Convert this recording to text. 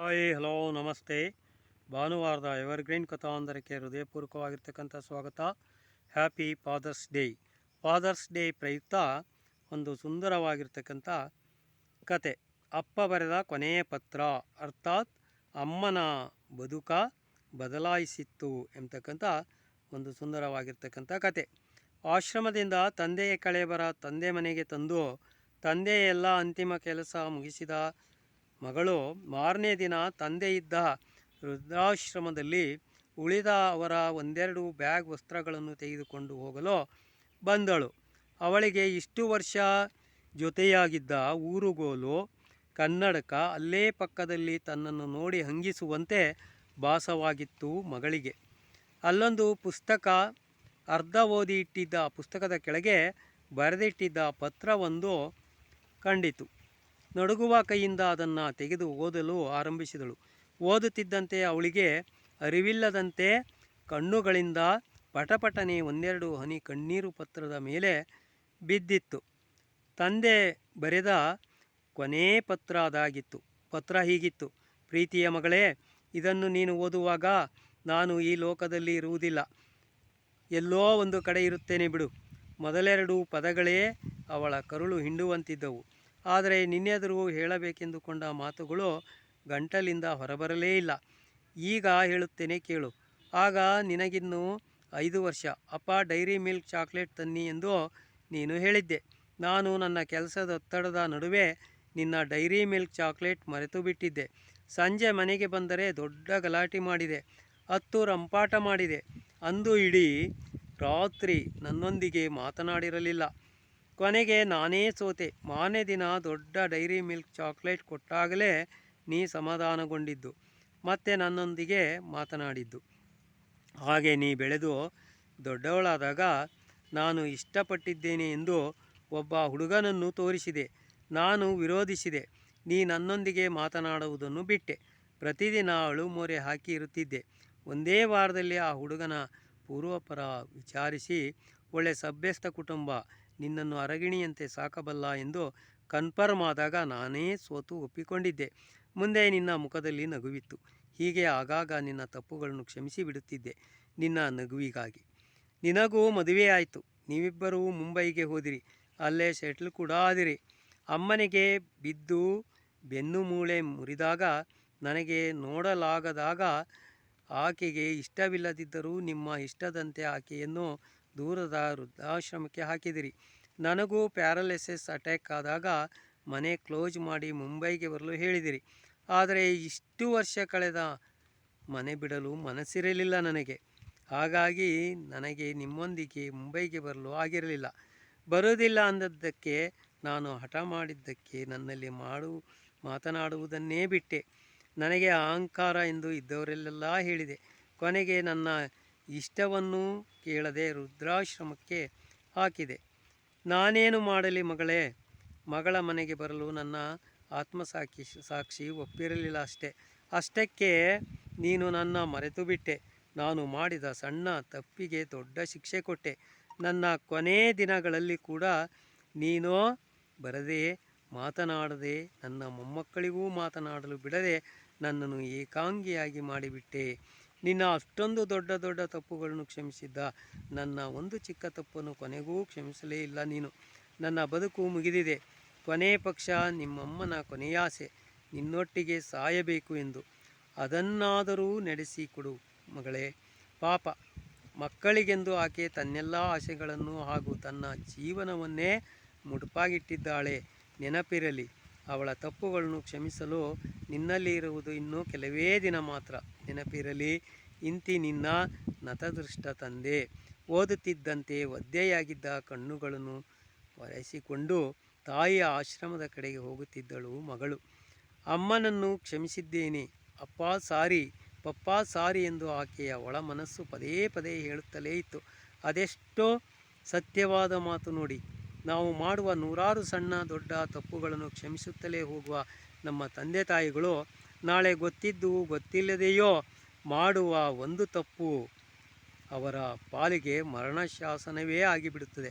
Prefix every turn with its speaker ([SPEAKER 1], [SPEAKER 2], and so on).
[SPEAKER 1] Hi hello ನಮಸ್ತೆ. ಭಾನುವಾರದ evergreen ಕಥಾಂಧರಕ್ಕೆ ಹೃದಯಪೂರ್ವಕವಾಗಿರ್ತಕ್ಕಂಥ ಸ್ವಾಗತ. Happy father's day. Father's day ಪ್ರಯುಕ್ತ ಒಂದು ಸುಂದರವಾಗಿರ್ತಕ್ಕಂಥ ಕತೆ, ಅಪ್ಪ ಬರೆದ ಕೊನೆಯ ಪತ್ರ, ಅರ್ಥಾತ್ ಅಮ್ಮನ ಬದುಕ ಬದಲಾಯಿಸಿತ್ತು ಎಂಬತಕ್ಕಂಥ ಒಂದು ಸುಂದರವಾಗಿರ್ತಕ್ಕಂಥ ಕತೆ. ಆಶ್ರಮದಿಂದ ತಂದೆಯ ಕಳೆಬರ ತಂದೆ ಮನೆಗೆ ತಂದು ತಂದೆಯ ಎಲ್ಲ ಅಂತಿಮ ಕೆಲಸ ಮುಗಿಸಿದ ಮಗಳು ಮಾರನೇ ದಿನ ತಂದೆ ಇದ್ದ ವೃದ್ಧಾಶ್ರಮದಲ್ಲಿ ಉಳಿದ ಅವರ ಒಂದೆರಡು ಬ್ಯಾಗ್ ವಸ್ತ್ರಗಳನ್ನು ತೆಗೆದುಕೊಂಡು ಹೋಗಲು ಬಂದಳು. ಅವಳಿಗೆ ಇಷ್ಟು ವರ್ಷ ಜೊತೆಯಾಗಿದ್ದ ಊರುಗೋಲು, ಕನ್ನಡಕ ಅಲ್ಲೇ ಪಕ್ಕದಲ್ಲಿ ತನ್ನನ್ನು ನೋಡಿ ಹಂಗಿಸುವಂತೆ ಭಾಸವಾಗಿತ್ತು ಮಗಳಿಗೆ. ಅಲ್ಲೊಂದು ಪುಸ್ತಕ, ಅರ್ಧ ಓದಿ ಇಟ್ಟಿದ್ದ ಪುಸ್ತಕದ ಕೆಳಗೆ ಬರೆದಿಟ್ಟಿದ್ದ ಪತ್ರವೊಂದು ಕಂಡಿತು. ನಡುಗುವ ಕೈಯಿಂದ ಅದನ್ನು ತೆಗೆದು ಓದಲು ಆರಂಭಿಸಿದಳು. ಓದುತ್ತಿದ್ದಂತೆ ಅವಳಿಗೆ ಅರಿವಿಲ್ಲದಂತೆ ಕಣ್ಣುಗಳಿಂದ ಪಟಪಟನೆ ಒಂದೆರಡು ಹನಿ ಕಣ್ಣೀರು ಪತ್ರದ ಮೇಲೆ ಬಿದ್ದಿತ್ತು. ತಂದೆ ಬರೆದ ಕೊನೇ ಪತ್ರ ಅದಾಗಿತ್ತು. ಪತ್ರ ಹೀಗಿತ್ತು: ಪ್ರೀತಿಯ ಮಗಳೇ, ಇದನ್ನು ನೀನು ಓದುವಾಗ ನಾನು ಈ ಲೋಕದಲ್ಲಿ ಇರುವುದಿಲ್ಲ, ಎಲ್ಲೋ ಒಂದು ಕಡೆ ಇರುತ್ತೇನೆ ಬಿಡು. ಮೊದಲೆರಡು ಪದಗಳೇ ಅವಳ ಕರುಳು ಹಿಂಡುವಂತಿದ್ದವು. ಆದರೆ ನಿನ್ನೆದುರು ಹೇಳಬೇಕೆಂದುಕೊಂಡ ಮಾತುಗಳು ಗಂಟಲಿಂದ ಹೊರಬರಲೇ ಇಲ್ಲ. ಈಗ ಹೇಳುತ್ತೇನೆ ಕೇಳು. ಆಗ ನಿನಗಿನ್ನೂ 5 ವರ್ಷ. ಅಪ್ಪ ಡೈರಿ ಮಿಲ್ಕ್ ಚಾಕ್ಲೇಟ್ ತನ್ನಿ ಎಂದು ನೀನು ಹೇಳಿದ್ದೆ. ನಾನು ನನ್ನ ಕೆಲಸದ ಒತ್ತಡದ ನಡುವೆ ನಿನ್ನ ಡೈರಿ ಮಿಲ್ಕ್ ಚಾಕ್ಲೇಟ್ ಮರೆತು ಬಿಟ್ಟಿದ್ದೆ. ಸಂಜೆ ಮನೆಗೆ ಬಂದರೆ ದೊಡ್ಡ ಗಲಾಟೆ ಮಾಡಿದೆ, 10 ರಂಪಾಟ ಮಾಡಿದೆ. ಅಂದು ಇಡೀ ರಾತ್ರಿ ನನ್ನೊಂದಿಗೆ ಮಾತನಾಡಿರಲಿಲ್ಲ. ಕೊನೆಗೆ ನಾನೇ ಸೋತೆ. ಮಾರನೇ ದಿನ ದೊಡ್ಡ ಡೈರಿ ಮಿಲ್ಕ್ ಚಾಕ್ಲೇಟ್ ಕೊಟ್ಟಾಗಲೇ ನೀ ಸಮಾಧಾನಗೊಂಡಿದ್ದು, ಮತ್ತೆ ನನ್ನೊಂದಿಗೆ ಮಾತನಾಡಿದ್ದು. ಹಾಗೆ ನೀ ಬೆಳೆದು ದೊಡ್ಡವಳಾದಾಗ ನಾನು ಇಷ್ಟಪಟ್ಟಿದ್ದೇನೆ ಎಂದು ಒಬ್ಬ ಹುಡುಗನನ್ನು ತೋರಿಸಿದೆ. ನಾನು ವಿರೋಧಿಸಿದೆ. ನೀ ನನ್ನೊಂದಿಗೆ ಮಾತನಾಡುವುದನ್ನು ಬಿಟ್ಟೆ. ಪ್ರತಿದಿನ ಅಳುಮೊರೆ ಹಾಕಿ ಇರುತ್ತಿದ್ದೆ. ಒಂದೇ ವಾರದಲ್ಲಿ ಆ ಹುಡುಗನ ಪೂರ್ವಪರ ವಿಚಾರಿಸಿ, ಒಳ್ಳೆ ಸಭ್ಯಸ್ಥ ಕುಟುಂಬ, ನಿನ್ನನ್ನು ಅರಗಿಣಿಯಂತೆ ಸಾಕಬಲ್ಲ ಎಂದು ಕನ್ಫರ್ಮ್ ಆದಾಗ ನಾನೇ ಸೋತು ಒಪ್ಪಿಕೊಂಡಿದ್ದೆ. ಮುಂದೆ ನಿನ್ನ ಮುಖದಲ್ಲಿ ನಗುವಿತ್ತು. ಹೀಗೆ ಆಗಾಗ ನಿನ್ನ ತಪ್ಪುಗಳನ್ನು ಕ್ಷಮಿಸಿ ಬಿಡುತ್ತಿದ್ದೆ ನಿನ್ನ ನಗುವಿಗಾಗಿ. ನಿನಗೂ ಮದುವೆ ಆಯಿತು. ನೀವಿಬ್ಬರೂ ಮುಂಬೈಗೆ ಹೋದಿರಿ. ಅಲ್ಲೇ ಸೆಟ್ಲ್ ಕೂಡ ಆದಿರಿ. ಅಮ್ಮನಿಗೆ ಬಿದ್ದು ಬೆನ್ನು ಮೂಳೆ ಮುರಿದಾಗ, ನನಗೆ ನೋಡಲಾಗದಾಗ, ಆಕೆಗೆ ಇಷ್ಟವಿಲ್ಲದಿದ್ದರೂ ನಿಮ್ಮ ಇಷ್ಟದಂತೆ ಆಕೆಯನ್ನು ದೂರದ ವೃದ್ಧಾಶ್ರಮಕ್ಕೆ ಹಾಕಿದಿರಿ. ನನಗೂ ಪ್ಯಾರಲಿಸಿಸ್ ಅಟ್ಯಾಕ್ ಆದಾಗ ಮನೆ ಕ್ಲೋಸ್ ಮಾಡಿ ಮುಂಬೈಗೆ ಬರಲು ಹೇಳಿದಿರಿ. ಆದರೆ ಇಷ್ಟು ವರ್ಷ ಕಳೆದ ಮನೆ ಬಿಡಲು ಮನಸ್ಸಿರಲಿಲ್ಲ ನನಗೆ. ಹಾಗಾಗಿ ನನಗೆ ನಿಮ್ಮೊಂದಿಗೆ ಮುಂಬೈಗೆ ಬರಲು ಆಗಿರಲಿಲ್ಲ. ಬರುವುದಿಲ್ಲ ಅಂದದ್ದಕ್ಕೆ, ನಾನು ಹಠ ಮಾಡಿದ್ದಕ್ಕೆ ನನ್ನಲ್ಲಿ ಮಾತನಾಡುವುದನ್ನೇ ಬಿಟ್ಟೆ. ನನಗೆ ಅಹಂಕಾರ ಎಂದು ಇದ್ದವರೆಲ್ಲ ಹೇಳಿದೆ. ಕೊನೆಗೆ ನನ್ನ ಇಷ್ಟವನ್ನೂ ಕೇಳದೆ ವೃದ್ಧಾಶ್ರಮಕ್ಕೆ ಹಾಕಿದೆ. ನಾನೇನು ಮಾಡಲಿ ಮಗಳೇ? ಮಗಳ ಮನೆಗೆ ಬರಲು ನನ್ನ ಸಾಕ್ಷಿ ಒಪ್ಪಿರಲಿಲ್ಲ ಅಷ್ಟೇ. ಅಷ್ಟಕ್ಕೆ ನೀನು ನನ್ನ ಮರೆತು ಬಿಟ್ಟೆ. ನಾನು ಮಾಡಿದ ಸಣ್ಣ ತಪ್ಪಿಗೆ ದೊಡ್ಡ ಶಿಕ್ಷೆ ಕೊಟ್ಟೆ. ನನ್ನ ಕೊನೆ ದಿನಗಳಲ್ಲಿ ಕೂಡ ನೀನು ಬರದೆ, ಮಾತನಾಡದೆ, ನನ್ನ ಮೊಮ್ಮಕ್ಕಳಿಗೂ ಮಾತನಾಡಲು ಬಿಡದೆ ನನ್ನನ್ನು ಏಕಾಂಗಿಯಾಗಿ ಮಾಡಿಬಿಟ್ಟೆ. ನಿನ್ನ ಅಷ್ಟೊಂದು ದೊಡ್ಡ ದೊಡ್ಡ ತಪ್ಪುಗಳನ್ನು ಕ್ಷಮಿಸಿದ್ದ ನನ್ನ ಒಂದು ಚಿಕ್ಕ ತಪ್ಪನ್ನು ಕೊನೆಗೂ ಕ್ಷಮಿಸಲೇ ಇಲ್ಲ ನೀನು. ನನ್ನ ಬದುಕು ಮುಗಿದಿದೆ. ಕೊನೆ ಪಕ್ಷ ನಿಮ್ಮಮ್ಮನ ಕೊನೆಯಾಸೆ ನಿನ್ನೊಟ್ಟಿಗೆ ಸಾಯಬೇಕು ಎಂದು. ಅದನ್ನಾದರೂ ನಡೆಸಿಕೊಡು ಮಗಳೇ. ಪಾಪ ಮಕ್ಕಳಿಗೆಂದು ಆಕೆ ತನ್ನೆಲ್ಲ ಆಸೆಗಳನ್ನು ಹಾಗೂ ತನ್ನ ಜೀವನವನ್ನೇ ಮುಡುಪಾಗಿಟ್ಟಿದ್ದಾಳೆ. ನೆನಪಿರಲಿ, ಅವಳ ತಪ್ಪುಗಳನ್ನು ಕ್ಷಮಿಸಲು ನಿನ್ನಲ್ಲಿ ಇರುವುದು ಇನ್ನೂ ಕೆಲವೇ ದಿನ ಮಾತ್ರ. ನೆನಪಿರಲಿ, ಇಂತಿ ನಿನ್ನ ನತದೃಷ್ಟ ತಂದೆ. ಓದುತ್ತಿದ್ದಂತೆ ಒದ್ದೆಯಾಗಿದ್ದ ಕಣ್ಣುಗಳನ್ನು ಒರೆಸಿಕೊಂಡು ತಾಯಿಯ ಆಶ್ರಮದ ಕಡೆಗೆ ಹೋಗುತ್ತಿದ್ದಳು ಮಗಳು. ಅಮ್ಮನನ್ನು ಕ್ಷಮಿಸಿದ್ದೇನೆ, ಅಪ್ಪ ಸಾರಿ, ಪಪ್ಪ ಸಾರಿ ಎಂದು ಆಕೆಯ ಒಳ ಮನಸ್ಸು ಪದೇ ಪದೇ ಹೇಳುತ್ತಲೇ ಇತ್ತು. ಅದೆಷ್ಟೋ ಸತ್ಯವಾದ ಮಾತು ನೋಡಿ. ನಾವು ಮಾಡುವ ನೂರಾರು ಸಣ್ಣ ದೊಡ್ಡ ತಪ್ಪುಗಳನ್ನು ಕ್ಷಮಿಸುತ್ತಲೇ ಹೋಗುವ ನಮ್ಮ ತಂದೆ ತಾಯಿಗಳು ನಾಳೆ ಗೊತ್ತಿದ್ದು ಗೊತ್ತಿಲ್ಲದೆಯೋ ಮಾಡುವ ಒಂದು ತಪ್ಪು ಅವರ ಪಾಲಿಗೆ ಮರಣ ಶಾಸನವೇ ಆಗಿಬಿಡುತ್ತದೆ.